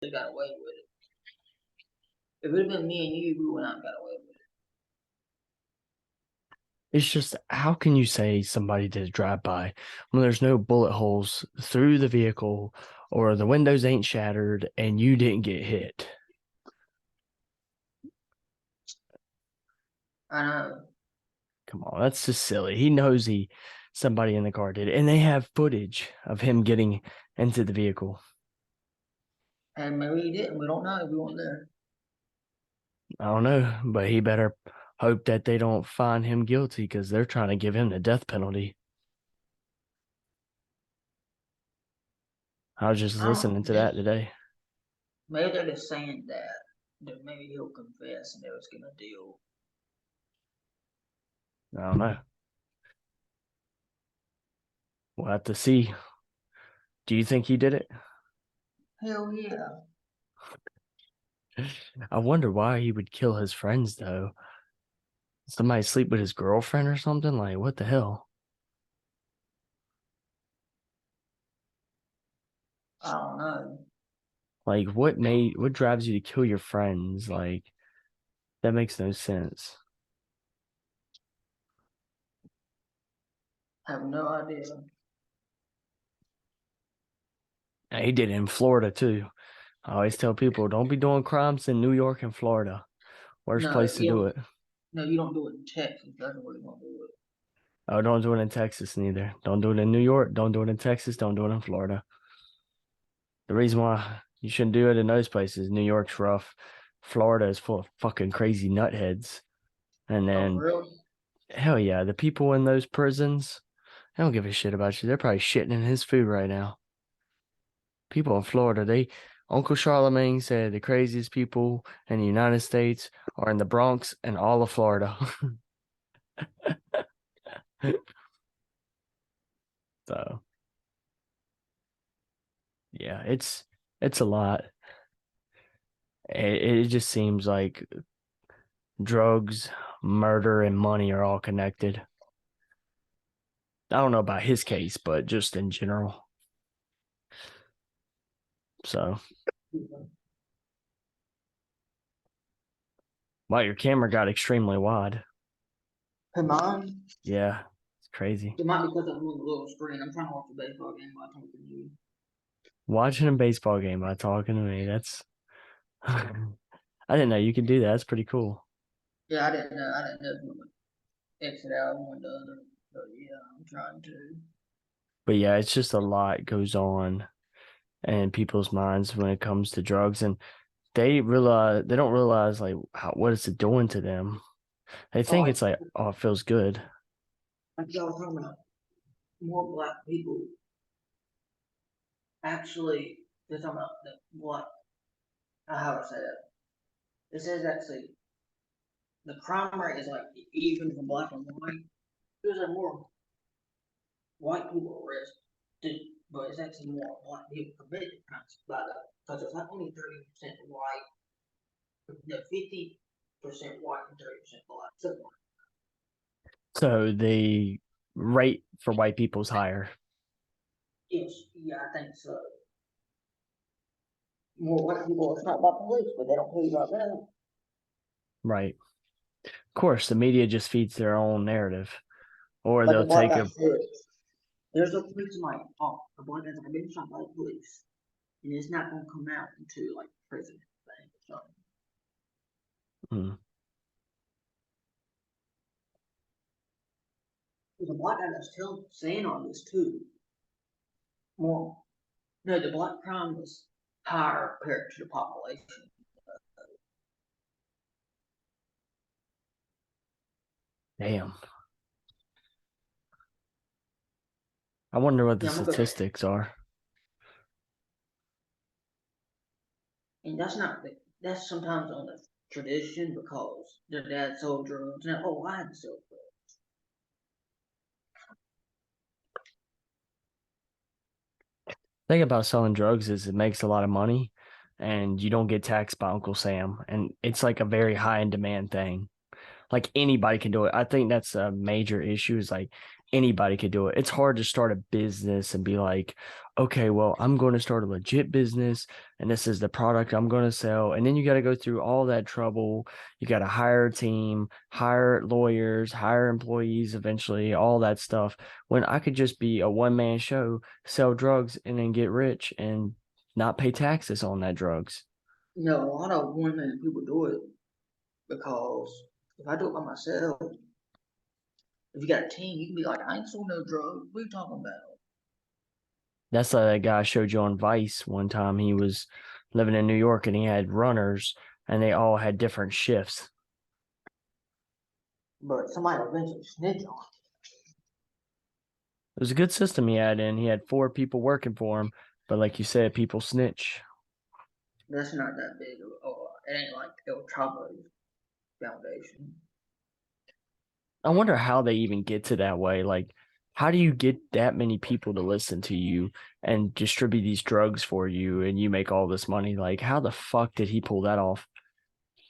They got away with it. If it had been me and you, we would not got away with it. It's just, how can you say somebody did a drive-by when there's no bullet holes through the vehicle or the windows ain't shattered and you didn't get hit? I know. Come on, that's just silly. He knows somebody in the car did it, and they have footage of him getting into the vehicle. And maybe he didn't. We don't know. We weren't there. I don't know, but he better hope that they don't find him guilty because they're trying to give him the death penalty. I was just I don't listening know. to that today. Maybe they're just saying that maybe he'll confess and they're just gonna deal. I don't know. We'll have to see. Do you think he did it? Hell yeah. I wonder why he would kill his friends, though. Somebody sleep with his girlfriend or something? Like, what the hell? I don't know. Like, what drives you to kill your friends? Like, that makes no sense. I have no idea. And he did it in Florida, too. I always tell people, don't be doing crimes in New York and Florida. Worst No, place to do it. no, you don't do it in Texas. That's where you don't do it. Oh, don't do it in Texas neither. Don't do it in New York. Don't do it in Texas. Don't do it in Florida. The reason why you shouldn't do it in those places, New York's rough. Florida is full of fucking crazy nutheads. And Oh, for then, real? hell yeah, the people in those prisons, they don't give a shit about you. They're probably shitting in his food right now. People in Florida, Uncle Charlemagne said the craziest people in the United States are in the Bronx and all of Florida. So yeah, it's a lot. It just seems like drugs, murder, and money are all connected. I don't know about his case, but just in general. So, wow, your camera got extremely wide. Come on. Yeah, it's crazy. It might be because I'm on the little screen. I'm trying to watch the baseball game while I'm talking to you. Watching a baseball game by talking to me, that's I didn't know you could do that. That's pretty cool. Yeah, I didn't know. I didn't know if you would exit out one to the other. But yeah, I'm trying to. But yeah, it's just a lot goes on in people's minds when it comes to drugs, and they don't realize like what it's doing to them. They Oh, think it's like, oh, it feels good. like y'all were talking about more black people actually. They're talking about the what? How do I say that? It says actually the crime rate is like even for black and white. There's a more white people arrested, but it's actually more black people committed crimes by the because it's like only 30% white, no 50% white and 30% black. Something like So the rate for white people is higher. yes, yeah, I think so. More white people are shot by police, but they don't tell you about that. Right. Of course, the media just feeds their own narrative, or Like a they'll black take guy a said, there's a police in my oh, a black guy's like, been shot by the police, and it's not gonna come out until like prison thing or something. hmm, There's a black guy that's saying all this too. More, no, the black crime was higher compared to the population. damn. I wonder what the Yeah, I'm gonna go, statistics are. and that's not the, that's sometimes on the tradition because their dad sold drugs, and oh, I had to sell drugs. Thing about selling drugs is it makes a lot of money and you don't get taxed by Uncle Sam. And it's like a very high in demand thing. Like anybody can do it. I think that's a major issue is like anybody could do it. It's hard to start a business and be like, okay, well, I'm going to start a legit business and this is the product I'm going to sell. And then you got to go through all that trouble. You got to hire a team, hire lawyers, hire employees eventually, all that stuff. When I could just be a one-man show, sell drugs and then get rich and not pay taxes on that drugs. A lot of one-man people do it because if I do it by myself, if you got a team, you can be like, I ain't sold no drugs. What are you talking about? That's like that guy I showed you on Vice one time. He was living in New York and he had runners and they all had different shifts. But somebody will eventually snitch on It was a good system he had, and he had 4 people working for him. But like you said, people snitch. it. That's not that big of it ain't like El Chapo's foundation. I wonder how they even get to that way. Like, how do you get that many people to listen to you and distribute these drugs for you and you make all this money? Like, how the fuck did he pull that off?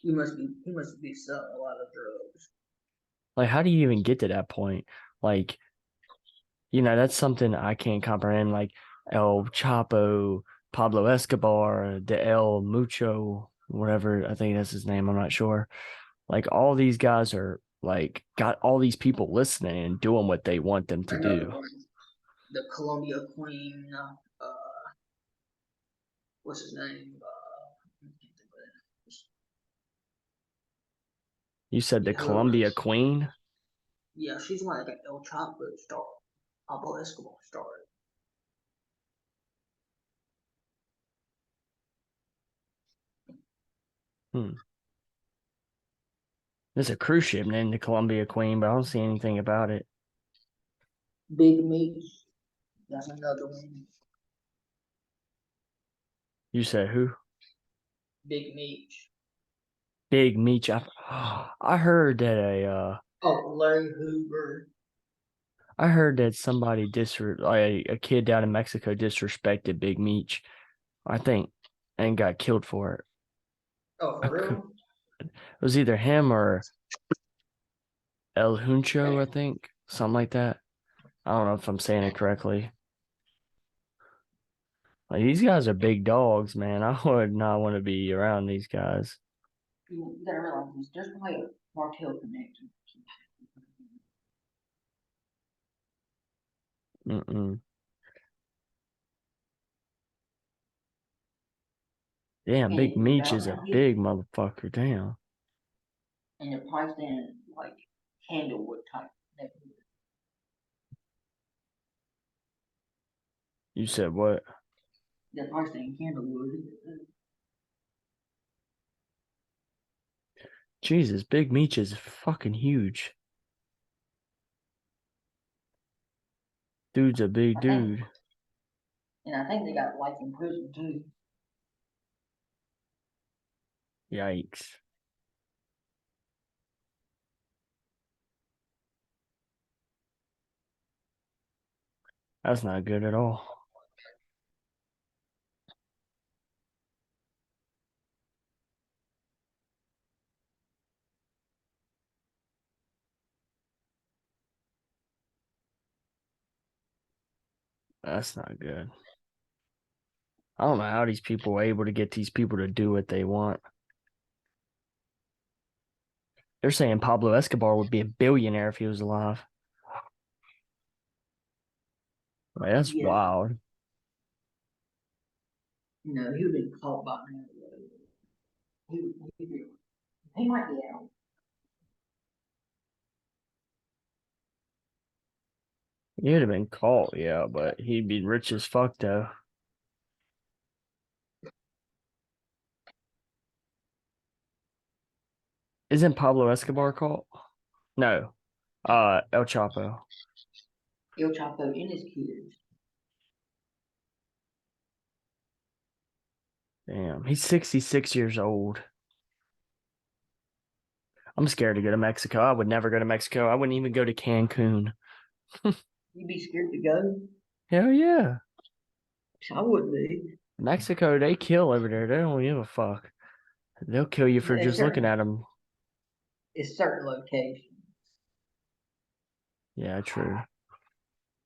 He must be selling a lot of drugs. Like, how do you even get to that point? Like, that's something I can't comprehend. Like El Chapo, Pablo Escobar, the El Mucho, whatever, I think that's his name. I'm not sure. Like all these guys are like got all these people listening and doing what they want them to do. The Columbia Queen, what's his name? You said the Columbia Queen? Yeah, she's one that got El Chapo started. Pablo Escobar started. There's a cruise ship named the Columbia Queen, but I don't see anything about it. Big Meech, that's another one. You said who? Big Meech. Big Meech. I heard that Larry Hoover. I heard that somebody a kid down in Mexico disrespected Big Meech, I think, and got killed for it. Oh, for real? It was either him or El Huncho, I think, something like that. I don't know if I'm saying it correctly. Like these guys are big dogs, man. I would not want to be around these guys. You gotta realize there's probably a cartel connection. Mm-mm. Damn, Big Meech is a big motherfucker. Damn. And they're priced in like Candlewood type neighborhood. You said what? They're priced in Candlewood. Jesus, Big Meech is fucking huge. Dude's a big dude. And I think they got life in prison too. Yikes. That's not good at all. That's not good. I don't know how these people are able to get these people to do what they want. They're saying Pablo Escobar would be a billionaire if he was alive. Like, that's wild. He would have been caught by now. He might be out. He'd have been caught, yeah, but he'd be rich as fuck though. Isn't Pablo Escobar caught? No. El Chapo. El Chapo and his kids. Damn, he's 66 years old. I'm scared to go to Mexico. I would never go to Mexico. I wouldn't even go to Cancun. You'd be scared to go? Hell yeah. I would be. Mexico, they kill over there. They don't give a fuck. They'll kill you for just looking at them. It's certain locations. Yeah, true.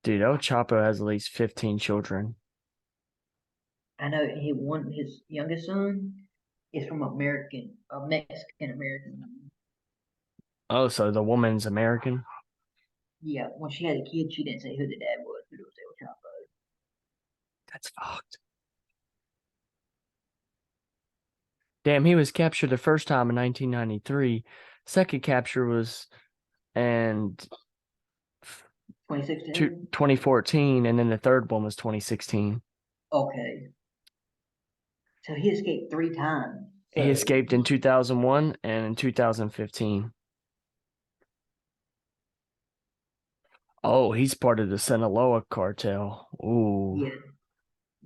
Dude, El Chapo has at least 15 children. I know his youngest son is from a Mexican American. Oh, so the woman's American? Yeah, when she had a kid, she didn't say who the dad was, but it was El Chapo. That's fucked. Damn, he was captured the first time in 1993. Second capture was in 2016. 2014, and then the third one was 2016. Okay, so he escaped 3 times. He escaped in 2001 and in 2015. Oh, he's part of the Sinaloa cartel. Ooh. Yeah.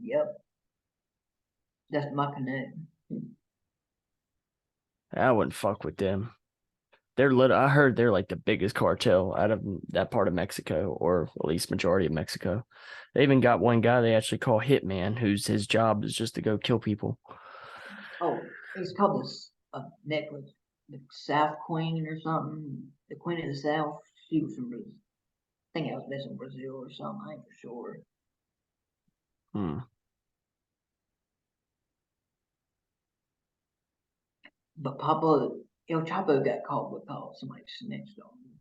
Yep. That's my connect. I wouldn't fuck with them. They're I heard they're like the biggest cartel out of that part of Mexico, or at least majority of Mexico. They even got one guy they actually call Hitman, whose his job is just to go kill people. Oh, it's called this necklace, the South Queen or something. The Queen of the South. She was from Brazil. I think I was based in Brazil or something. I ain't for sure. Hmm. But El Chapo got caught because somebody snitched on him.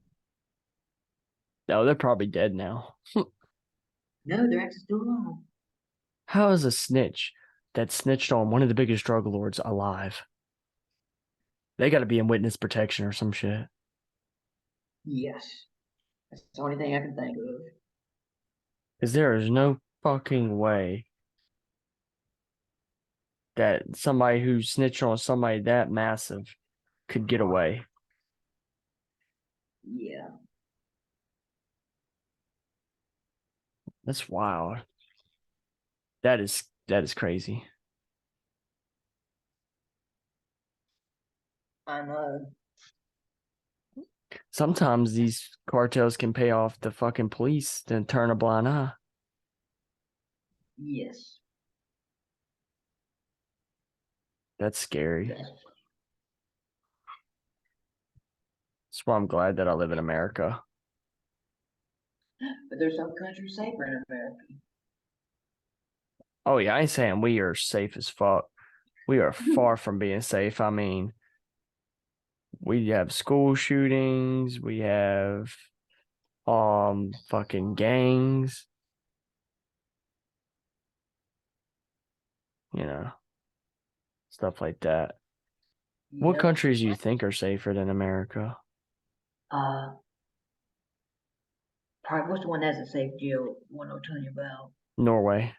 No, they're probably dead now. No, they're actually still alive. How is a snitch that snitched on one of the biggest drug lords alive? They got to be in witness protection or some shit. Yes. That's the only thing I can think of. Because there is no fucking way that somebody who snitched on somebody that massive could get away. Yeah. That's wild. That is crazy. I know. Sometimes these cartels can pay off the fucking police to turn a blind eye. Yes. That's scary. That's That's why I'm glad that I live in America. But there's some countries safer in America. Oh yeah, I ain't saying we are safe as fuck. We are far from being safe. I mean, we have school shootings, we have fucking gangs, you know, stuff like that. What Yep. countries do you think are safer than America? Probably what's the one that's a safe jail? The one I was telling you about. Norway.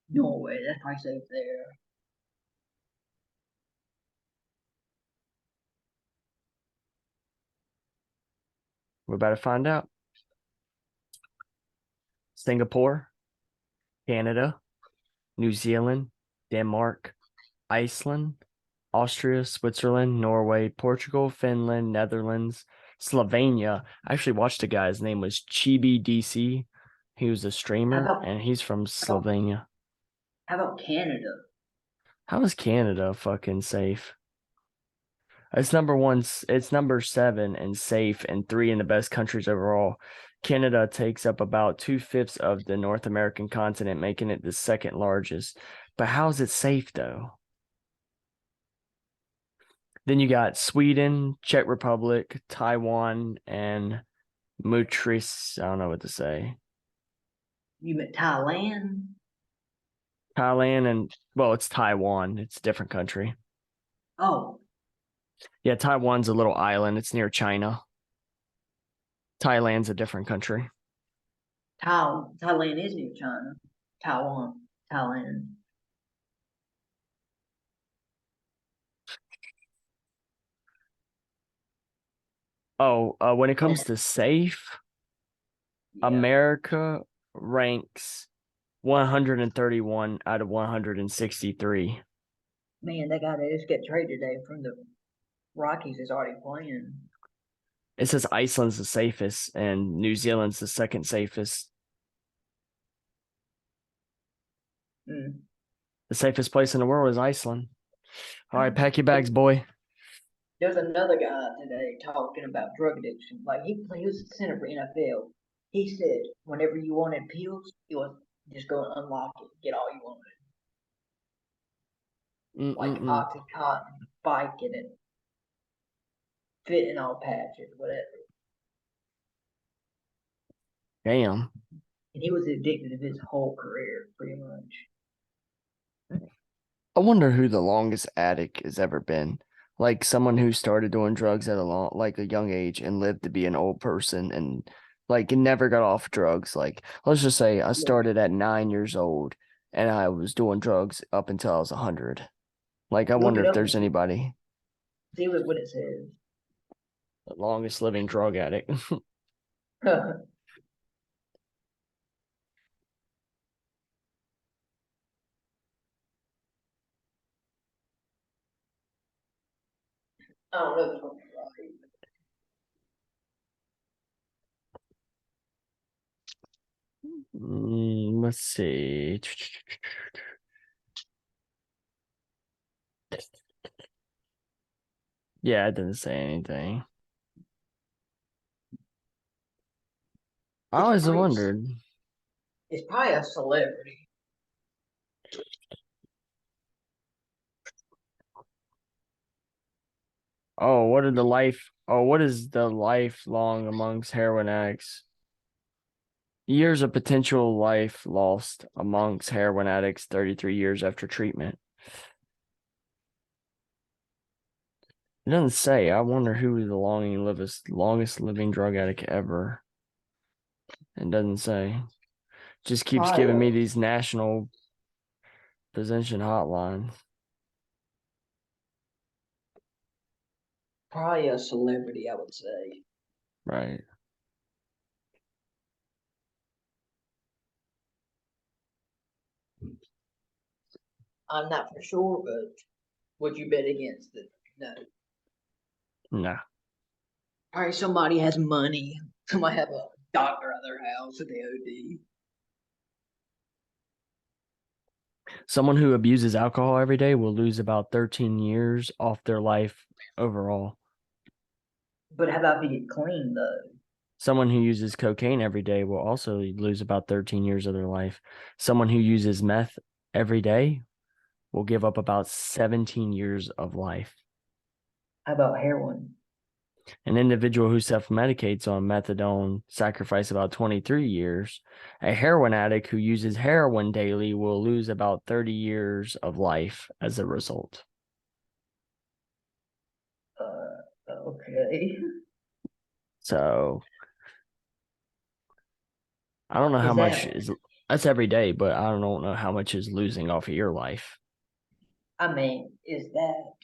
Norway. That's probably safe there. We're about to find out. Singapore, Canada, New Zealand, Denmark, Iceland, Austria, Switzerland, Norway, Portugal, Finland, Netherlands, Slovenia. I actually watched a guy. His name was Chibi DC. He was a streamer, and he's from Slovenia. How about Canada? How is Canada fucking safe? It's number one. It's number 7 and safe, and 3 in the best countries overall. Canada takes up about 2/5 of the North American continent, making it the second largest. But how is it safe though? Then you got Sweden, Czech Republic, Taiwan, and Mutris. I don't know what to say. You meant Thailand? Thailand and, well, it's Taiwan. It's a different country. Oh, Yeah, Taiwan's a little island. It's near China. Thailand's a different country. Thailand is near China. Taiwan, Thailand. Oh, when it comes to safe, Yeah. America ranks 131 out of 163. Man, that guy that just got traded today from the Rockies is already playing. It says Iceland's the safest and New Zealand's the second safest. Mm. The safest place in the world is Iceland. All right, pack your bags, boy. There's another guy today talking about drug addiction. Like he was a center for NFL. He said whenever you wanted pills, it was just go and unlock it, get all you wanted. Like Mm-mm-mm. Oxycontin, Vicodin, and fentanyl patches, whatever. Damn. And he was addicted of his whole career, pretty much. I wonder who the longest addict has ever been. Like someone who started doing drugs at a young age and lived to be an old person and like never got off drugs. Like let's just say I started at 9 years old and I was doing drugs up until I was 100. Like I Look wonder it if up there's and anybody see what it says. the longest living drug addict. I don't know if it's gonna be right. Let's see. Yeah, it didn't say anything. I always wondered. It's probably a celebrity. What is the lifelong amongst heroin addicts? Years of potential life lost amongst heroin addicts 33 years after treatment. It doesn't say. I wonder who the longest living drug addict ever. It doesn't say. Just keeps giving me these national prevention hotlines. Probably a celebrity, I would say. Right. I'm not for sure, but would you bet against it? No. Nah. Probably somebody has money. Somebody have a doctor at their house at the OD. Someone who abuses alcohol every day will lose about 13 years off their life overall. But how about if you get clean though? Someone who uses cocaine every day will also lose about 13 years of their life. Someone who uses meth every day will give up about 17 years of life. How about heroin? An individual who self-medicates on methadone sacrifices about 23 years. A heroin addict who uses heroin daily will lose about 30 years of life as a result. Okay. So I don't know how much is that's every day, but I don't know how much is losing off of your life. I mean, is that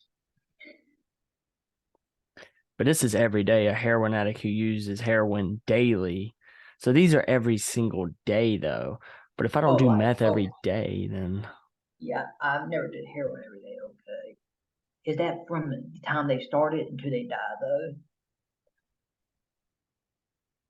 But this is every day. A heroin addict who uses heroin daily. So these are every single day, though. But if I don't do meth every day, then yeah, I've never did heroin every day. Okay. Is that from the time they started until they die though?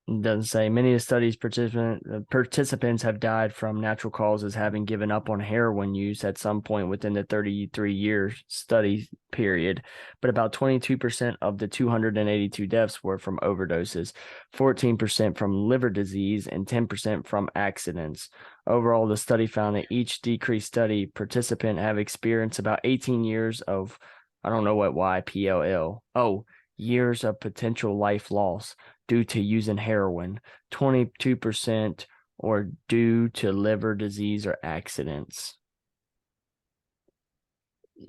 it doesn't say. Many of the studies participants have died from natural causes, having given up on heroin use at some point within the 33-year study period. But about 22% of the 282 deaths were from overdoses, 14% from liver disease, and 10% from accidents. Overall, the study found that each decreased study participant have experienced about 18 years of, I don't know what YPLL. Oh, years of potential life loss due to using heroin, 22% or due to liver disease or accidents.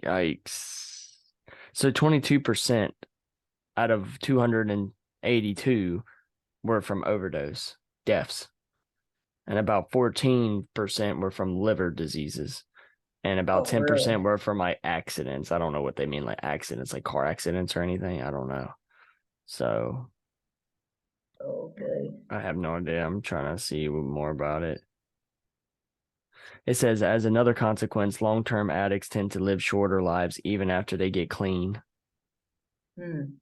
Yikes. So 22% out of 282 were from overdose deaths, and about 14% were from liver diseases, and about 10% were from like accidents. I don't know what they mean, like accidents, like car accidents or anything. I don't know. So Okay. I have no idea. I'm trying to see more about it. It says, as another consequence, long-term addicts tend to live shorter lives even after they get clean. I don't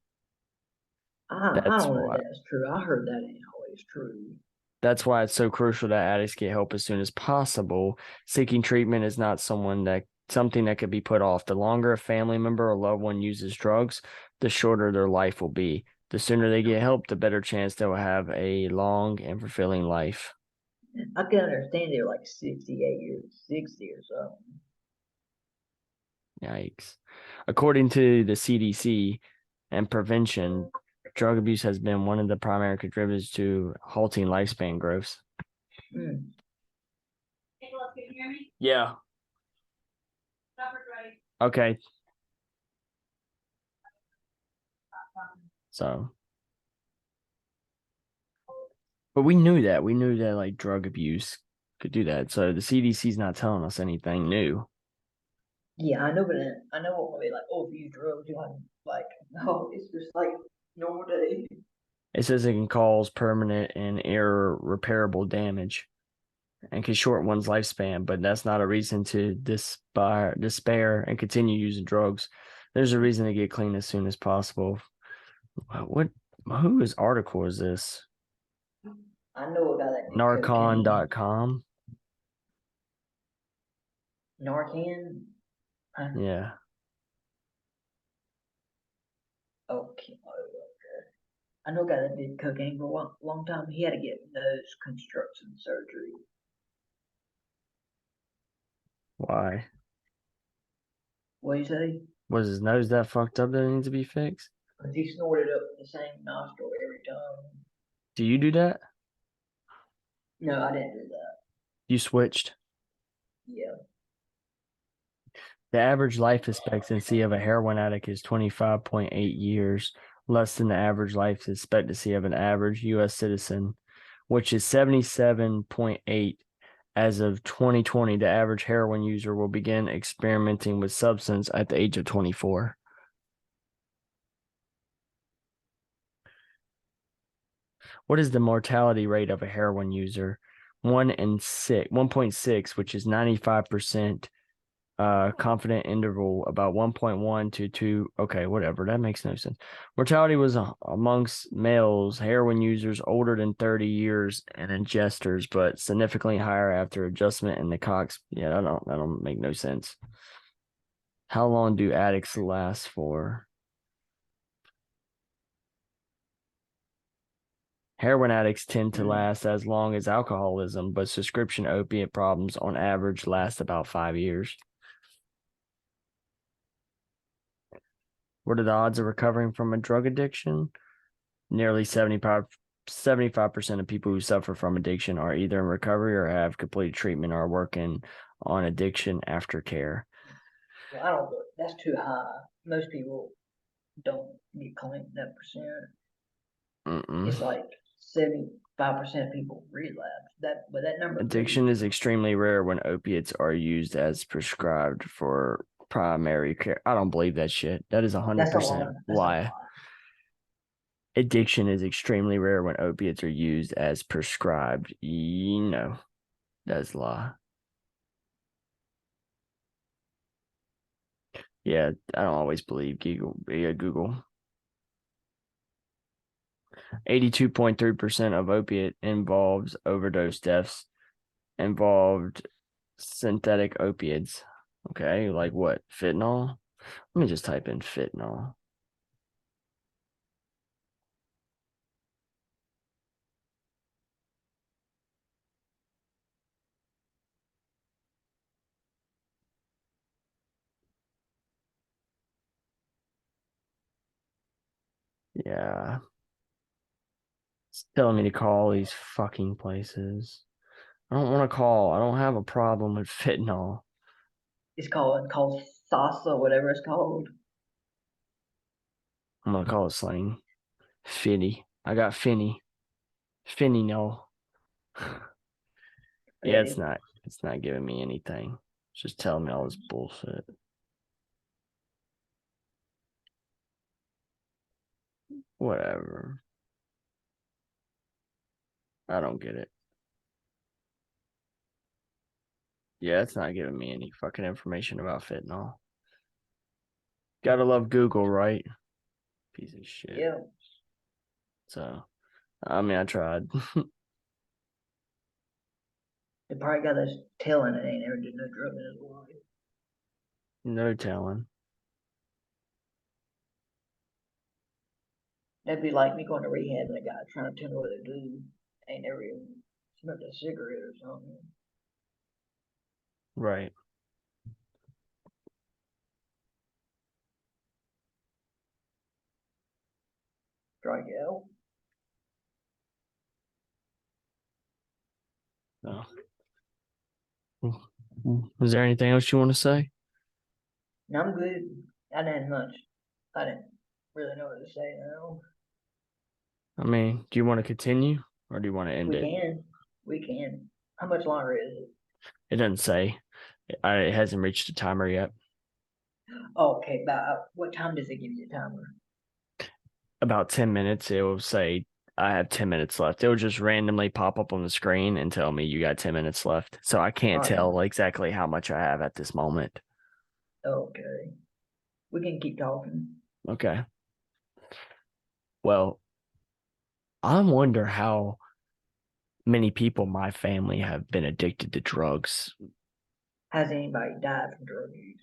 know why. if that's true. I heard that ain't always true. That's why it's so crucial that addicts get help as soon as possible. Seeking treatment is not something that could be put off. The longer a family member or loved one uses drugs, the shorter their life will be. The sooner they get help, the better chance they will have a long and fulfilling life. I can understand they're like 68 years, 60 or something. Yikes. According to the CDC and prevention, drug abuse has been one of the primary contributors to halting lifespan growth. Mm. Nicholas, can you hear me? Yeah. Supper's ready. Okay. So, but we knew that. We knew that like drug abuse could do that. So the CDC's not telling us anything new. Yeah, I know, but I know what will be like, oh, if you use drugs, you have like, no, it's just like normal day. It says it can cause permanent and irreparable damage and can shorten one's lifespan, but that's not a reason to despair and continue using drugs. There's a reason to get clean as soon as possible. Whose article is this? I know a guy that did cocaine. Narcon.com. Narcan? Yeah. Okay. I know a guy that did cocaine for a long time. He had to get nose construction surgery. Why? What do you say? Was his nose that fucked up that it needs to be fixed? Because he snorted up the same nostril every time. Do you do that? No, I didn't do that. You switched? Yeah. The average life expectancy of a heroin addict is 25.8 years, less than the average life expectancy of an average U.S. citizen, which is 77.8. As of 2020, the average heroin user will begin experimenting with substance at the age of 24. What is the mortality rate of a heroin user? 1.6, which is 95%. Confident interval about 1.1 to 2. Okay, whatever. That makes no sense. Mortality was amongst males, heroin users older than 30 years, and ingesters, but significantly higher after adjustment in the Cox. Yeah, that don't make no sense. How long do addicts last for? Heroin addicts tend to last as long as alcoholism, but prescription opiate problems on average last about 5 years. What are the odds of recovering from a drug addiction? Nearly 75% of people who suffer from addiction are either in recovery or have completed treatment or are working on addiction aftercare. Well, I don't. That's too high. Most people don't get clean that percent. It's like 75% of people relapse. But that number. Addiction is extremely rare when opiates are used as prescribed for primary care. I don't believe that shit. That is 100% lie. Addiction is extremely rare when opiates are used as prescribed. That's a lie. Yeah, I don't always believe Google. 82.3% of opiate involves overdose deaths involved synthetic opiates. Okay, like what? Fentanyl? Let me just type in fentanyl. Yeah. It's telling me to call these fucking places. I don't want to call. I don't have a problem with fentanyl. It's called Sasa, whatever it's called. I'm gonna call it slang. Finny. I got Finny. Finny, no. Yeah, it's not giving me anything. It's just telling me all this bullshit. Whatever. I don't get it. Yeah, it's not giving me any fucking information about fentanyl. Gotta love Google, right? Piece of shit. Yeah. So, I mean, I tried. The probably guy that's telling it ain't ever did no drug in his life. No telling. That'd be like me going to rehab and a guy trying to tell me what to do. Ain't never even smoked a cigarette or something. Right. Strike out. No. Is there anything else you want to say? No, I'm good. I didn't much. I didn't really know what to say now. I mean, do you want to continue or do you want to end We it? can. We can. How much longer is it? It doesn't say. It hasn't reached a timer yet. Okay, about what time does it give you a timer? About 10 minutes, it will say, I have 10 minutes left. It will just randomly pop up on the screen and tell me you got 10 minutes left. So I can't Alright. tell exactly how much I have at this moment. Okay. We can keep talking. Okay. Well, I wonder how many people in my family have been addicted to drugs. Has anybody died from drug use?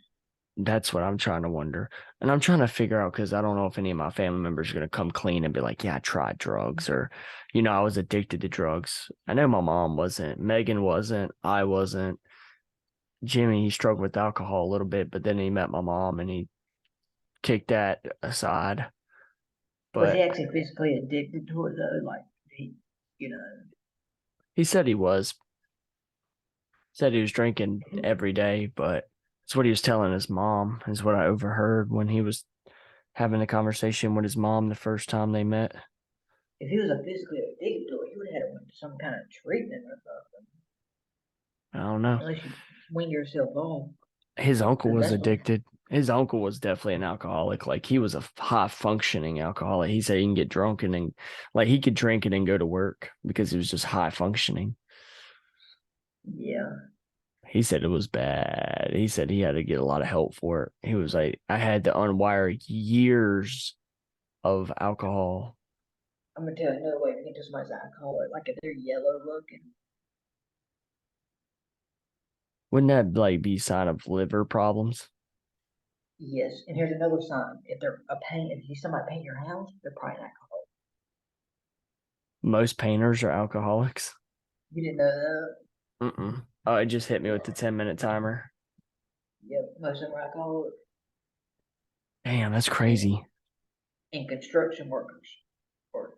That's what I'm trying to wonder. And I'm trying to figure out because I don't know if any of my family members are going to come clean and be like, yeah, I tried drugs or, I was addicted to drugs. I know my mom wasn't. Megan wasn't. I wasn't. Jimmy, he struggled with alcohol a little bit, but then he met my mom and he kicked that aside. Was But he actually physically addicted to it though? Like he, he said he was. Said he was drinking every day, but it's what he was telling his mom, is what I overheard when he was having a conversation with his mom the first time they met. if he was a physically addicted to it, he would have had to went to some kind of treatment or something. I don't know. Unless you swing yourself off. His uncle was That's what- addicted. His uncle was definitely an alcoholic. Like he was a high functioning alcoholic. He said he can get drunk and then like he could drink and then go to work because he was just high functioning. Yeah. He said it was bad. He said he had to get a lot of help for it. He was like, I had to unwire years of alcohol. I'm gonna tell you another way to get to somebody's alcoholic, like if they're yellow looking. Wouldn't that like be a sign of liver problems? Yes, and here's another sign. If they're a paint, if you see somebody paint your house, they're probably an alcoholic. Most painters are alcoholics. You didn't know that? Mm-mm. Oh, it just hit me with the 10-minute timer. Yep, most of them are alcoholics. Damn, that's crazy. And construction workers or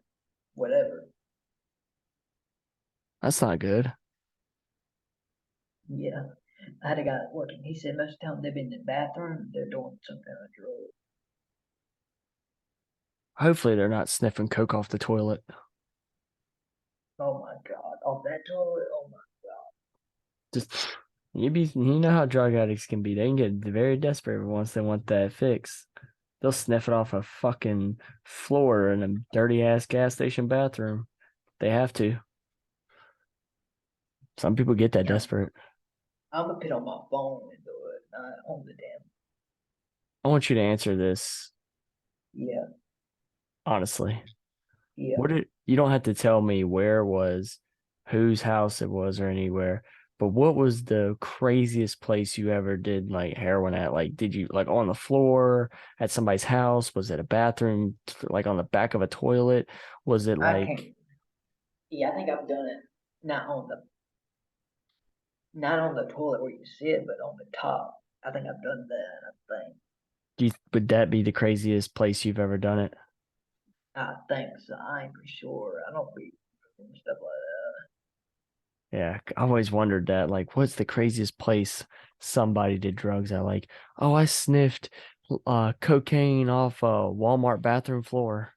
whatever. That's not good. Yeah. I had a guy working. He said most of the time they've been in the bathroom, they're doing some kind of drug. Hopefully they're not sniffing coke off the toilet. Oh my God. Off that toilet? Oh my Just you know how drug addicts can be. They can get very desperate once they want that fix. They'll sniff it off a fucking floor in a dirty ass gas station bathroom. They have to. Some people get that Yeah. desperate. I'm gonna put on my phone and do it, not on the damn. I want you to answer this Yeah. honestly. Yeah. You don't have to tell me where it was, whose house it was, or anywhere. But what was the craziest place you ever did like heroin at? Like, did you like on the floor at somebody's house? Was it a bathroom, like on the back of a toilet? Was it I like, can't. Yeah, I think I've done it. Not on the toilet where you sit, but on the top. I think I've done that. would that be the craziest place you've ever done it? I think so. I ain't for sure. I don't be doing stuff like Yeah, I always wondered that. Like, what's the craziest place somebody did drugs at? Like, oh, I sniffed cocaine off a Walmart bathroom floor.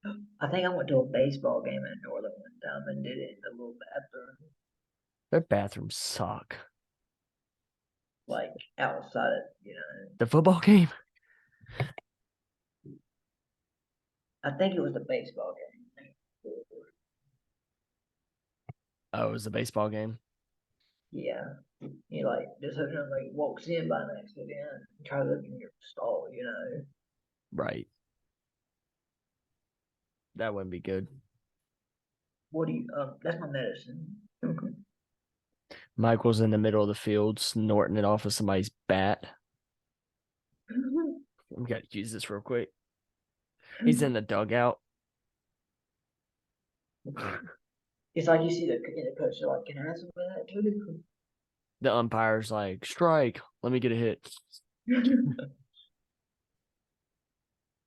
that. I think I went to a baseball game in Northern one time and did it in the little bathroom, Their bathrooms suck. like outside. The football game? I think it was the baseball game. Oh, it was the baseball game. Yeah. He like this husband like walks in by an accident and tries to look in your stall, Right. That wouldn't be good. What do you that's my medicine. Michael's in the middle of the field snorting it off of somebody's bat. We got to use this real quick. He's in the dugout It's like you see in the coach, they're like, can I have some of that too? The umpire's like, strike. Let me get a hit.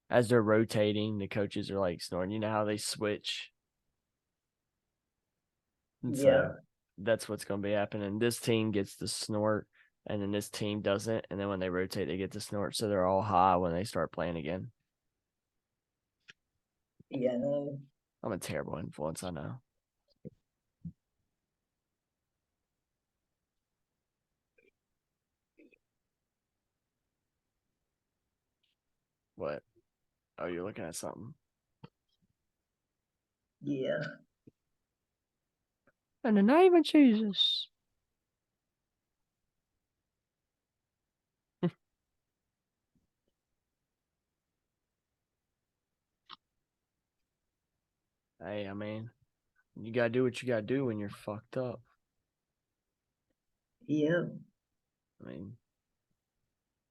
As they're rotating, the coaches are like snoring. You know how they switch? And Yeah. so that's what's going to be happening. This team gets the snort, and then this team doesn't. And then when they rotate, they get the snort. So they're all high when they start playing again. Yeah, no. I'm a terrible influence, I know. What? Oh, you're looking at something. Yeah. In the name of Jesus. Hey, I mean, you gotta do what you gotta do when you're fucked up. Yeah. I mean,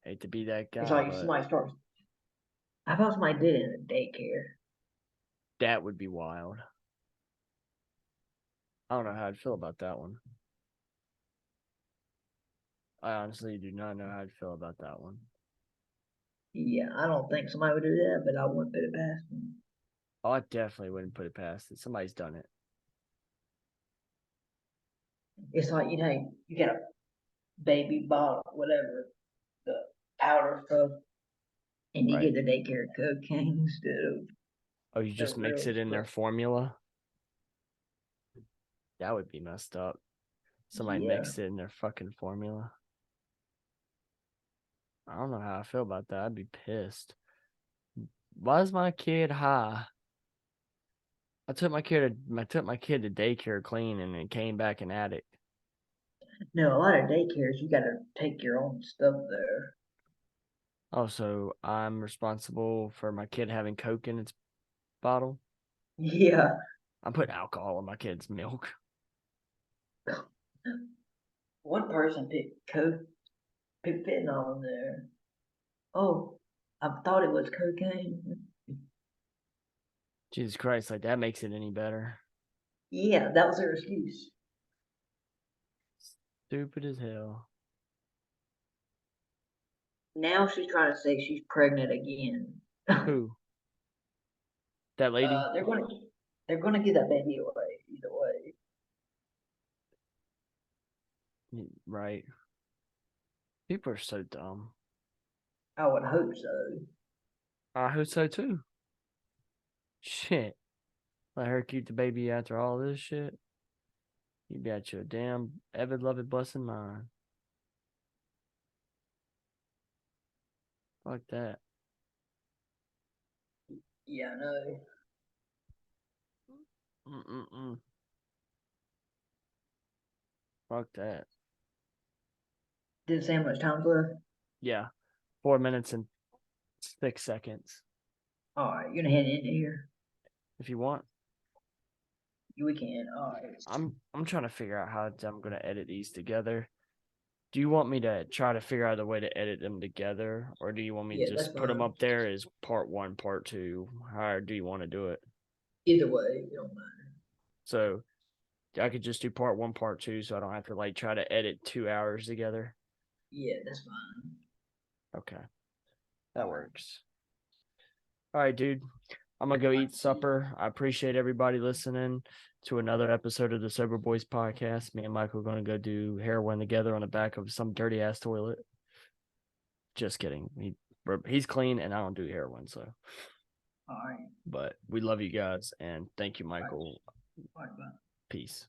hate to be that It's guy, like but somebody starts. I thought somebody did it in a daycare. that would be wild. I don't know how I'd feel about that one. I honestly do not know how I'd feel about that one. Yeah, I don't think somebody would do that, but I wouldn't put it past them. Oh, I definitely wouldn't put it past it. Somebody's done it. It's like, you got a baby bottle, whatever, the powder stuff, and you Right. get the daycare cocaine instead of Oh, you just the mix real it in their stuff. formula? That would be messed up. Somebody Yeah. mixed it in their fucking formula. I don't know how I feel about that. I'd be pissed. Why is my kid high? I took my kid to daycare clean and then came back an addict. No, a lot of daycares, you gotta take your own stuff there. Oh, so I'm responsible for my kid having Coke in its bottle? Yeah. I'm putting alcohol in my kid's milk. One person picked fentanyl in there. Oh, I thought it was cocaine. Jesus Christ, like that makes it any better. Yeah, that was her excuse. Stupid as hell. Now she's trying to say she's pregnant again. Who? That lady? They're gonna give that baby away either way. Right. People are so dumb. I would hope so. I hope so too. Shit. Let her keep the baby after all this shit. You got your damn ever loved blessed mind. Fuck that. Yeah, I know. Mm-mm-mm. Fuck that. Didn't say how much time's left. Yeah. 4 minutes and 6 seconds. Alright, you're gonna head into here. If you want. We can. Alright. I'm trying to figure out how I'm gonna edit these together. Do you want me to try to figure out a way to edit them together, or do you want me Yeah, to that's just put them fine. up there as part 1, part 2? How do you want to do it? Either way, it don't matter. So I could just do part 1, part 2, so I don't have to like try to edit 2 hours together. Yeah, that's fine. Okay, that works. All right, dude. I'm gonna go eat supper. I appreciate everybody listening to another episode of the Sober Boys podcast. Me and Michael are gonna go do heroin together on the back of some dirty ass toilet. Just kidding. He's clean and I don't do heroin, so. Alright. But we love you guys and thank you, Michael. Alright, bye. Peace.